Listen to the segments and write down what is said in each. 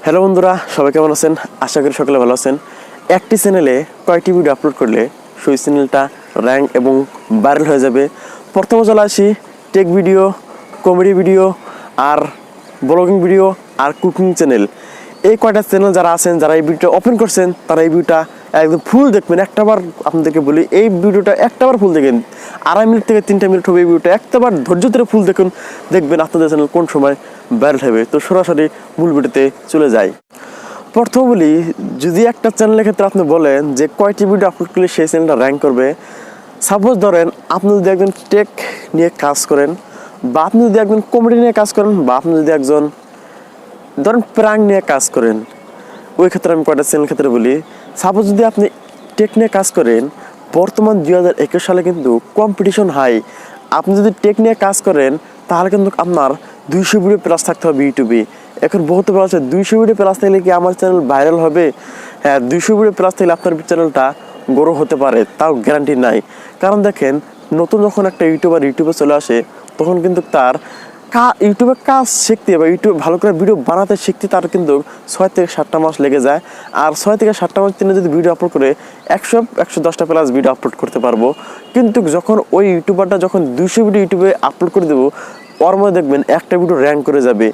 Hello বন্ধুরা, সবাই কেমন আছেন? আশা করি সকলে ভালো আছেন। একটি চ্যানেলে কয়টি ভিডিও আপলোড করলে সেই চ্যানেলটা র্যাঙ্ক এবং ভাইরাল হয়ে যাবে? প্রথমে চলে আসি টেক ভিডিও, কমেডি ভিডিও, আর ব্লগিং ভিডিও, আর কুকিং চ্যানেল। এই কয়টা চ্যানেল যারা আছেন, যারা এই ভিডিওটা ওপেন করছেন, তারা এই ভিডিওটা একদম ফুল দেখবেন। একটাবার আপনাদেরকে বলি, এই ভিডিওটা একটাবার ফুল দেখেন। 2.5 মিনিট থেকে 3 মিনিট হবে এই ভিডিওটা। একটাবার ধৈর্য ধরে ফুল দেখবেন আপনাদের চ্যানেল কোন সময় ভাইরাল হবে। তো সরাসরি মূল ভিডিওতে চলে যাই। প্রথম বলি, যদি একটা চ্যানেলের ক্ষেত্রে আপনি বলেন যে কয়টি ভিডিও আপলোড করলে সেই চ্যানেলটা র্যাঙ্ক করবে, সাপোজ ধরেন আপনি যদি একজন টেক নিয়ে কাজ করেন, বা আপনি যদি একজন কমেডি নিয়ে কাজ করেন, বা আপনি যদি একজন ধরেন প্রাঙ্ক নিয়ে কাজ করেন, ওই ক্ষেত্রে আমি কয়টা চ্যানেল ক্ষেত্রে বলি। সাপোজ যদি আপনি টেক নিয়ে কাজ করেন, বর্তমান 2021 সালে কিন্তু কম্পিটিশন হাই। আপনি যদি টেক নিয়ে কাজ করেন তাহলে কিন্তু আপনার 200 ভিডিও প্লাস থাকতে হবে ইউটিউবে। এখন বহুত বলা আছে 200 ভিডিও প্লাস থাকলে কি আমার চ্যানেল ভাইরাল হবে? হ্যাঁ, 200 ভিডিও প্লাস থাকলে আপনার চ্যানেলটা গ্রো হতে পারে, তাও গ্যারান্টি নাই। কারণ দেখেন, নতুন যখন একটা ইউটিউবে চলে আসে, তখন কিন্তু তার ইউটিউবে কাজ শিখতে বা ইউটিউবে ভালো করে ভিডিও বানাতে শিখতে তার কিন্তু 6 থেকে 7টা মাস লেগে যায়। আর 6 থেকে 7টা মাস তিনি যদি ভিডিও আপলোড করে 110টা প্লাস ভিডিও আপলোড করতে পারবো। কিন্তু যখন ওই ইউটিউবারটা যখন 200 ভিডিও ইউটিউবে আপলোড করে দেবো, ওর মধ্যে দেখবেন একটা ভিডিও র্যাঙ্ক করে যাবে।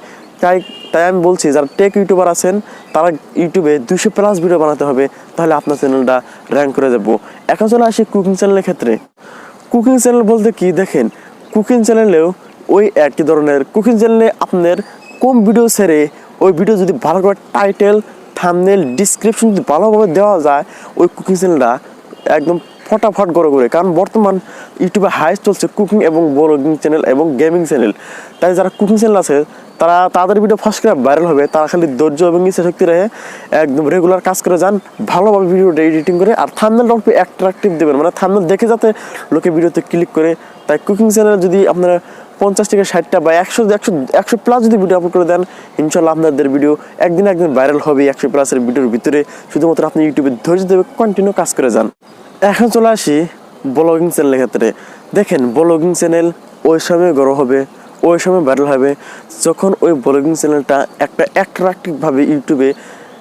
তাই আমি বলছি, যারা টেক ইউটিউবার আছেন তারা ইউটিউবে 200 প্লাস ভিডিও বানাতে হবে, তাহলে আপনার চ্যানেলটা র্যাঙ্ক করে যাবো। এখন চলে আসি কুকিং চ্যানেলের ক্ষেত্রে। কুকিং চ্যানেল বলতে কি, দেখেন কুকিং চ্যানেলেও ওই একই ধরনের। কুকিং চ্যানেলে আপনার কম ভিডিও ছেড়ে ওই ভিডিও যদি ভালো করে টাইটেল, থাম্বনেল, ডিসক্রিপশন যদি ভালোভাবে দেওয়া যায়, ওই কুকিং চ্যানেলটা একদম ফটাফট করে। কারণ বর্তমান ইউটিউবে হাইস্ট চলছে কুকিং এবং ব্লগিং চ্যানেল এবং গেমিং চ্যানেল। তাই যারা কুকিং চ্যানেল আছে তারা তাদের ভিডিও ফার্স্ট করে ভাইরাল হবে। তারা খালি ধৈর্য এবং ইচ্ছা শক্তি রেখে একদম রেগুলার কাজ করে যান, ভালোভাবে ভিডিওটা এডিটিং করে। আর থাম্বনেলটা একটু অ্যাট্রাকটিভ দেবেন, মানে থাম্বনেল দেখে যাতে লোকে ভিডিওতে ক্লিক করে। তাই কুকিং চ্যানেল যদি আপনারা 50 থেকে 60টা বা 100 প্লাস যদি ভিডিও আপলোড করে দেন, ইনশাল্লাহ আপনাদের ভিডিও একদিন ভাইরাল হবে 100 প্লাসের ভিডিওর ভিতরে। শুধুমাত্র আপনি ইউটিউবে ধৈর্য দেবে কন্টিনিউ কাজ করে যান। এখন চলে আসি ব্লগিং চ্যানেলের ক্ষেত্রে। দেখেন, ব্লগিং চ্যানেল ওই সময় গ্রো হবে, ওই সময় ভাইরাল হবে যখন ওই ব্লগিং চ্যানেলটা একটা অ্যাট্রাকটিভভাবে ইউটিউবে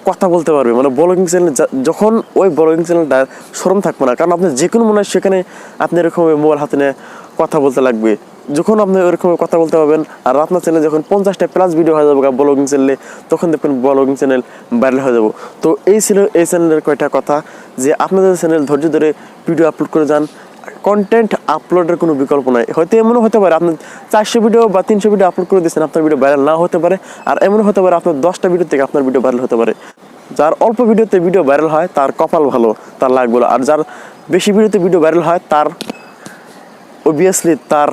কথা বলতে পারবে। মানে ব্লগিং চ্যানেল যখন ওই ব্লগিং চ্যানেলটার শরম থাকবে না, কারণ আপনি যে কোনো মনে হয় সেখানে আপনি এরকম মোবাইল হাতে নিয়ে কথা বলতে লাগবে। যখন আপনি ওরকম কথা বলতে পারবেন, আর আপনার চ্যানেলে যখন 50টা প্লাস ভিডিও হয়ে যাবে ব্লগিং চ্যানেলে, তখন দেখবেন ব্লগিং চ্যানেল ভাইরাল হয়ে যাবো। তো এই ছিল এই চ্যানেলের কয়টা কথা, যে আপনাদের চ্যানেল ধৈর্য ধরে ভিডিও আপলোড করে যান। কন্টেন্ট আপলোডের কোনো বিকল্প নাই। হয়তো এমনও হতে পারে আপনি 400 ভিডিও বা 300 ভিডিও আপলোড করে দিচ্ছেন, আপনার ভিডিও ভাইরাল না হতে পারে। আর এমনও হতে পারে আপনার 10টা ভিডিও থেকে আপনার ভিডিও ভাইরাল হতে পারে। যার অল্প ভিডিওতে ভিডিও ভাইরাল হয় তার কপাল ভালো, তার লাক ভালো। আর যার বেশি ভিডিওতে ভিডিও ভাইরাল হয় তার অবভিয়াসলি তার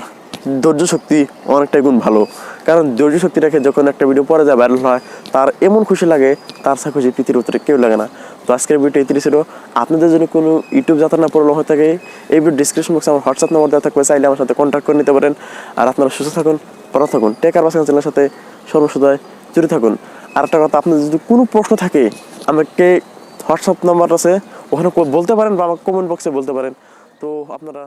ধৈর্য শক্তি অনেকটাই গুণ ভালো। কারণ ধৈর্য শক্তি রেখে যখন একটা ভিডিও পরে যায় ভাইরাল হয়, তার এমন খুশি লাগে, তার সা খুশি পৃথিবীর উত্তরে কেউ লাগে না। তো আজকের ভিডিওটা এই ছিল। আপনাদের যদি কোনো ইউটিউব যাত্রা না প্রবলেম হয়ে থাকে, এই ভিডিও ডিসক্রিপশন বক্সে আমার হোয়াটসঅ্যাপ নাম্বার দেওয়া থাকবে, চাইলে আমার সাথে কন্ট্যাক্ট করে নিতে পারেন। আর আপনারা সুস্থ থাকুন, ভালো থাকুন, টেক আরবাজ চ্যানেলের সাথে সর্বসদায় জুড়ে থাকুন। আর একটা কথা, আপনাদের যদি কোনো প্রশ্ন থাকে আমাকে হোয়াটসঅ্যাপ নাম্বার আছে, ওখানে বলতে পারেন বা আমাকে কমেন্ট বক্সে বলতে পারেন। তো আপনারা